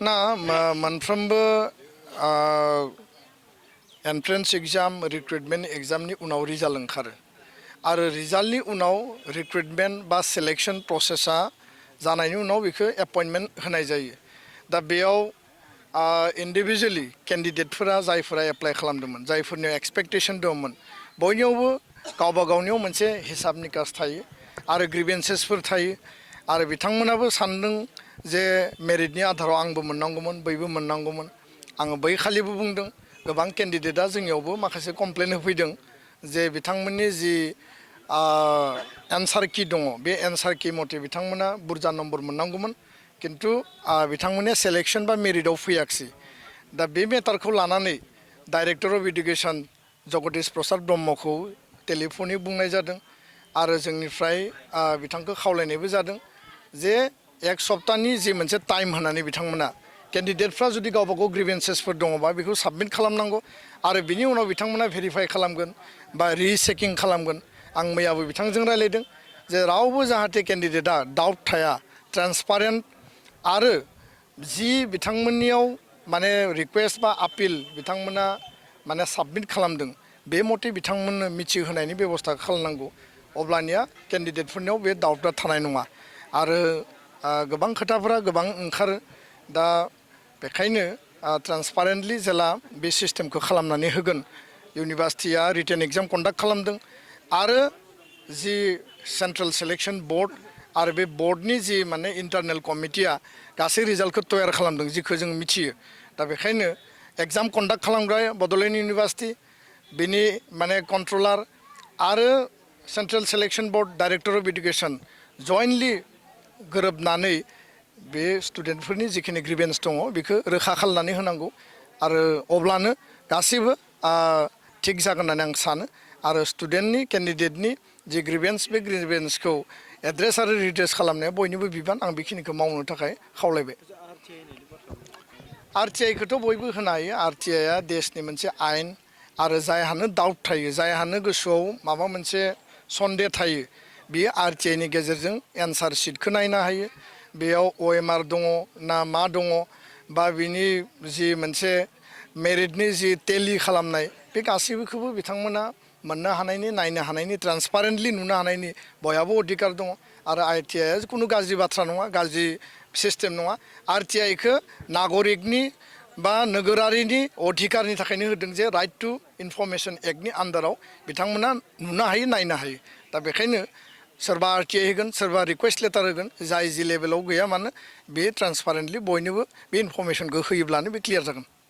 ना मोनफ्रोमबो entrance exam recruitment एग्जामनि उनाव रिजाल्ट ओंखारो आरो रिजाल्टनि उनाव रिक्रुटमेन्ट बा सिलेक्शन प्रसेसा जानायनि उनाव बेखौ एपइन्टमेन्ट होनाय जायो दा बेयाव इन्डिभिजुवेलि केन्डिडेटफोरा जायफोरा एप्लाइ खालामदोंमोन जायफोरनि एक्सपेक्टेसन दंमोन बयनियावबो गावबा गावनियाव मोनसे हिसाब निकास थायो आरो ग्रिभेन्सेसफोर थायो आरो बिथांमोनाबो सानदों जे मेरिटनि आधाराव आंबो मोननांगौमोन बैबो मोननांगौमोन आङो बै खालिबो बुंदों गोबां केन्डिडेटआ जोंनियावबो माखासे कमप्लेन होफैदों जे बिथांमोननि जि एन्सार कि दङ बे एन्सार कि मथे बिथांमोना बुरजा नम्बर मोननांगौमोन किन्तु बिथांमोननिया सेलेक्शन बा मेरिटआव फैयाखिसै दा बे मेटारखौ लानानै director of education Jagdish Prasad ब्रह्मखौ टेलिफननि बुंनाय जादों आरो जोंनिफ्राय बिथांखौ खावलायनायबो जादों जे एक सप्ताहनि जि मोनसे टाइम होनानै बिथांमोना केन्डिडेटफ्रा जुदि गावबा गाव ग्रिभेन्सेसफोर दङबा बेखौ साबमिट खालामनांगौ आरो बिनि उनाव बिथांमोना भेरिफाइ खालामगोन बा रिचेकिं खालामगोन आं मैयाबो बिथांजों रायलायदों जे रावबो जाहाथे केन्डिडेटआ डाउट थाया ट्रान्सपारेन्ट आरो जि बिथांमोननियाव माने रिकुवेस्ट बा आपिल बिथांमोना माने साबमिट खालामदों बे मथे बिथांमोननो मिथिहोनायनि बेबस्था खालामनांगौ अब्लानिया केन्डिडेटफोरनियाव बे डाउटआ थानाय नङा आरो गोबां खोथाफोरा गोबां ओंखारो दा बेखायनो ट्रान्सपारेन्टलि जेला बे सिस्टेमखौ खालामनानै होगोन इउनिभार्सिटिया रिटेन एग्जाम कन्डाक्ट खालामदों आरो जि सेन्ट्रेल सिलेक्शन बोर्ड आरो बे बोर्डनि जि माने इन्टारनेल कमिटिया गासै रिजाल्टखौ तयार खालामदों जिखौ जों मिथियो दा बेखायनो एग्जाम कन्डाक्ट खालामग्रा बड'लेण्ड इउनिभार्सिटि बिनि माने कन्ट्रलार आरो central selection board director of education jointly गोरोबनानै बे स्टुडेन्टफोरनि जिखिनि ग्रिभेन्स दङ बेखौ रोखा खालामनानै होनांगौ आरो अब्लानो गासैबो थिग जागोन होननानै आं सानो आरो स्टुडेन्टनि केन्डिडेटनि जि ग्रिभेन्स बे ग्रिभेन्सखौ एड्रेस आरो रिड्रेस खालामनाया बयनिबो बिबान आं बेखिनिखौ मावनो थाखाय खावलायबाय आरटिआइखौथ' बयबो होनो हायो आरटिआइआ देशनि मोनसे आयेन आरो जायहानो डाउट थायो जायहानो गोसोआव माबा मोनसे सन्देह थायो बियो आरटिआइनि गेजेरजों एन्सार शीटखौ नायनो हायो बेयाव OMR दङ ना मा दङ बा बिनि जि मोनसे मेरिटनि जि टेलि खालामनाय बे गासैबोखौबो बिथांमोना मोननो हानायनि नायनो हानायनि ट्रान्सपारेन्टलि नुनो हानायनि बयहाबो अधिकार दङ आरो आरटिआइआ खुनु गाज्रि बाथ्रा नङा गाज्रि सिस्टेम नङा आरटिआइखौ नागरिकनि बा नोगोरारिनि अधिकारनि थाखायनो होदों जे राइट टु इनफरमेसन एक्टनि आन्दाराव बिथांमोना नुनो हायो नायनो हायो दा बेखायनो सोरबा आरटिआइ होगोन सोरबा रिकुवेस्ट लेटार होगोन जाय जि लेभेलाव गैया मानो बे ट्रान्सपारेन्टलि बयनोबो बे इनफरमेसनखौ होयोब्लानो बे क्लियार जागोन